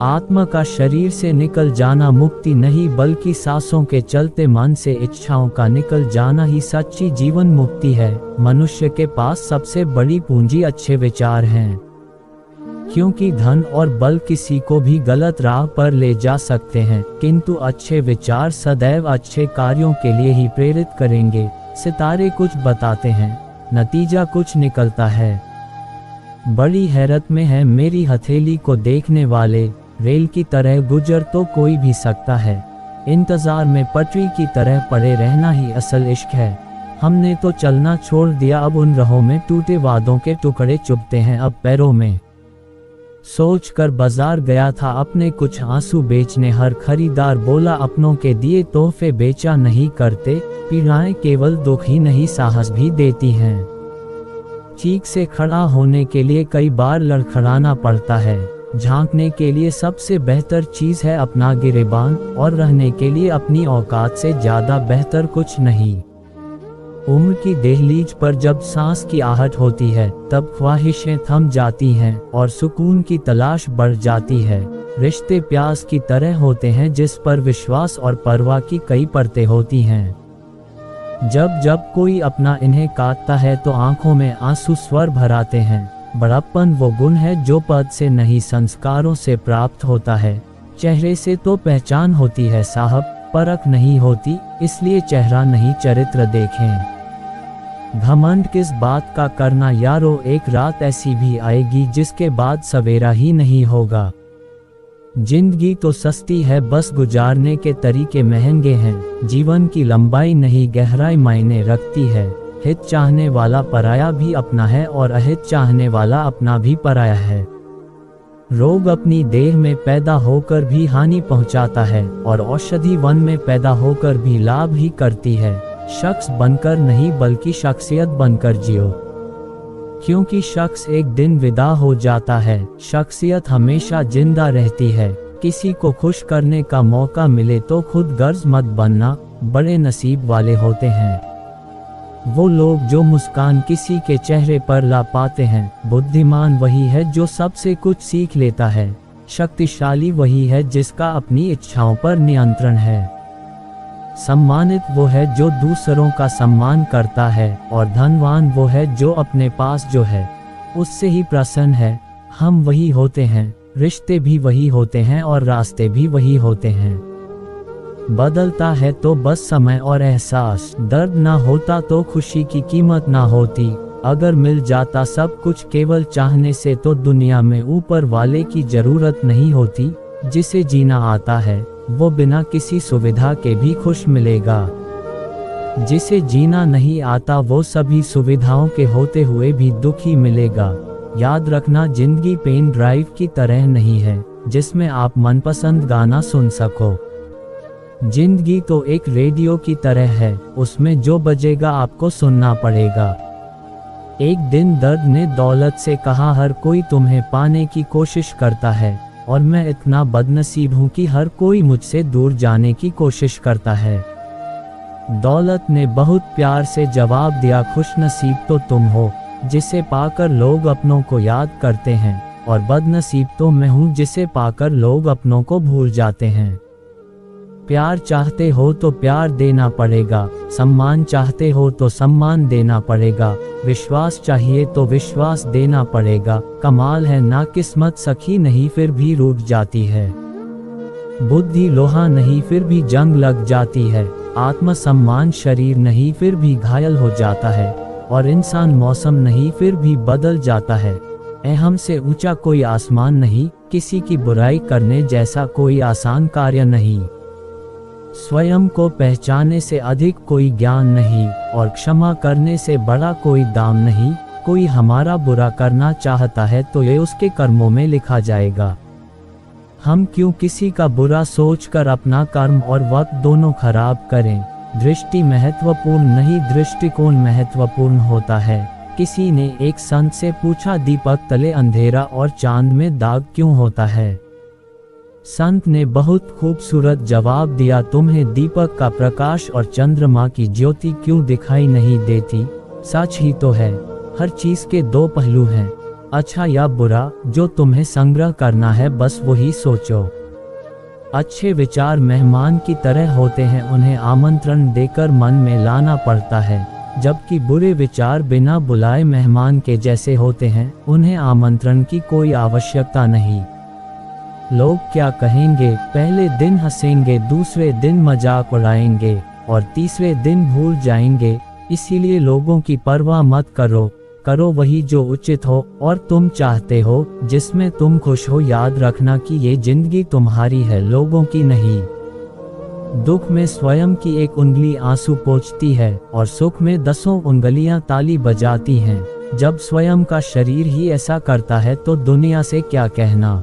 आत्मा का शरीर से निकल जाना मुक्ति नहीं, बल्कि सांसों के चलते मन से इच्छाओं का निकल जाना ही सच्ची जीवन मुक्ति है। मनुष्य के पास सबसे बड़ी पूंजी अच्छे विचार हैं, क्योंकि धन और बल किसी को भी गलत राह पर ले जा सकते हैं, किंतु अच्छे विचार सदैव अच्छे कार्यों के लिए ही प्रेरित करेंगे। सितारे कुछ बताते हैं, नतीजा कुछ निकलता है। बड़ी हैरत में है मेरी हथेली को देखने वाले, रेल की तरह गुजर तो कोई भी सकता है। इंतजार में पटरी की तरह पड़े रहना ही असल इश्क है। हमने तो चलना छोड़ दिया, अब उन राहों में टूटे वादों के टुकड़े चुभते हैं अब पैरों में। सोच कर बाजार गया था अपने कुछ आंसू बेचने, हर खरीदार बोला अपनों के दिए तोहफे बेचा नहीं करते। पीड़ाएं केवल दुख ही नहीं साहस भी देती हैं। ठीक से खड़ा होने के लिए कई बार लड़खड़ाना पड़ता है। झांकने के लिए सबसे बेहतर चीज है अपना गिरेबान, और रहने के लिए अपनी औकात से ज्यादा बेहतर कुछ नहीं। उम्र की दहलीज पर जब सांस की आहट होती है, तब ख्वाहिशें थम जाती हैं और सुकून की तलाश बढ़ जाती है। रिश्ते प्यास की तरह होते हैं जिस पर विश्वास और परवाह की कई परतें होती हैं। जब जब कोई अपना इन्हें काटता है तो आंखों में आंसू स्वर भराते हैं। बड़प्पन वो गुण है जो पद से नहीं संस्कारों से प्राप्त होता है। चेहरे से तो पहचान होती है साहब, परख नहीं होती, इसलिए चेहरा नहीं चरित्र देखें। घमंड किस बात का करना यारो, एक रात ऐसी भी आएगी जिसके बाद सवेरा ही नहीं होगा। जिंदगी तो सस्ती है, बस गुजारने के तरीके महंगे हैं। जीवन की लंबाई नहीं गहराई मायने रखती है। हित चाहने वाला पराया भी अपना है और अहित चाहने वाला अपना भी पराया है। रोग अपनी देह में पैदा होकर भी हानि पहुंचाता है और औषधि वन में पैदा होकर भी लाभ ही करती है। शख्स बनकर नहीं बल्कि शख्सियत बनकर जियो, क्योंकि शख्स एक दिन विदा हो जाता है, शख्सियत हमेशा जिंदा रहती है। किसी को खुश करने का मौका मिले तो खुद गर्ज मत बनना, बड़े नसीब वाले होते हैं वो लोग जो मुस्कान किसी के चेहरे पर ला पाते हैं। बुद्धिमान वही है जो सबसे कुछ सीख लेता है। शक्तिशाली वही है जिसका अपनी इच्छाओं पर नियंत्रण है। सम्मानित वो है जो दूसरों का सम्मान करता है, और धनवान वो है जो अपने पास जो है उससे ही प्रसन्न है। हम वही होते हैं, रिश्ते भी वही होते हैं और रास्ते भी वही होते हैं। बदलता है तो बस समय और एहसास। दर्द ना होता तो खुशी की कीमत ना होती। अगर मिल जाता सब कुछ केवल चाहने से तो दुनिया में ऊपर वाले की जरूरत नहीं होती। जिसे जीना आता है वो बिना किसी सुविधा के भी खुश मिलेगा। जिसे जीना नहीं आता वो सभी सुविधाओं के होते हुए भी दुखी मिलेगा। याद रखना, जिंदगी पेन ड्राइव की तरह नहीं है जिसमें आप मनपसंद गाना सुन सको। जिंदगी तो एक रेडियो की तरह है, उसमें जो बजेगा आपको सुनना पड़ेगा। एक दिन दर्द ने दौलत से कहा, हर कोई तुम्हें पाने की कोशिश करता है और मैं इतना बदनसीब हूँ कि हर कोई मुझसे दूर जाने की कोशिश करता है। दौलत ने बहुत प्यार से जवाब दिया, खुशनसीब तो तुम हो जिसे पाकर लोग अपनों को याद करते हैं, और बदनसीब तो मैं हूँ जिसे पाकर लोग अपनों को भूल जाते हैं। प्यार चाहते हो तो प्यार देना पड़ेगा, सम्मान चाहते हो तो सम्मान देना पड़ेगा, विश्वास चाहिए तो विश्वास देना पड़ेगा। कमाल है ना किस्मत सखी नहीं फिर भी रूठ जाती है, बुद्धि लोहा नहीं फिर भी जंग लग जाती है, आत्मसम्मान शरीर नहीं फिर भी घायल हो जाता है, और इंसान मौसम नहीं फिर भी बदल जाता है। अहम से ऊंचा कोई आसमान नहीं, किसी की बुराई करने जैसा कोई आसान कार्य नहीं। स्वयं को पहचानने से अधिक कोई ज्ञान नहीं, और क्षमा करने से बड़ा कोई दाम नहीं। कोई हमारा बुरा करना चाहता है तो ये उसके कर्मों में लिखा जाएगा। हम क्यों किसी का बुरा सोचकर अपना कर्म और वक्त दोनों खराब करें। दृष्टि महत्वपूर्ण नहीं, दृष्टिकोण महत्वपूर्ण होता है। किसी ने एक संत से पूछा, दीपक तले अंधेरा और चांद में दाग क्यों होता है। संत ने बहुत खूबसूरत जवाब दिया, तुम्हें दीपक का प्रकाश और चंद्रमा की ज्योति क्यों दिखाई नहीं देती। सच ही तो है, हर चीज के दो पहलू हैं। अच्छा या बुरा, जो तुम्हें संग्रह करना है बस वही सोचो। अच्छे विचार मेहमान की तरह होते हैं, उन्हें आमंत्रण देकर मन में लाना पड़ता है, जबकि बुरे विचार बिना बुलाए मेहमान के जैसे होते हैं, उन्हें आमंत्रण की कोई आवश्यकता नहीं। लोग क्या कहेंगे, पहले दिन हंसेंगे, दूसरे दिन मजाक उड़ाएंगे और तीसरे दिन भूल जाएंगे। इसीलिए लोगों की परवाह मत करो, करो वही जो उचित हो और तुम चाहते हो, जिसमें तुम खुश हो। याद रखना कि ये जिंदगी तुम्हारी है, लोगों की नहीं। दुख में स्वयं की एक उंगली आंसू पोंछती है और सुख में 10 उंगलियां ताली बजाती हैं। जब स्वयं का शरीर ही ऐसा करता है तो दुनिया से क्या कहना।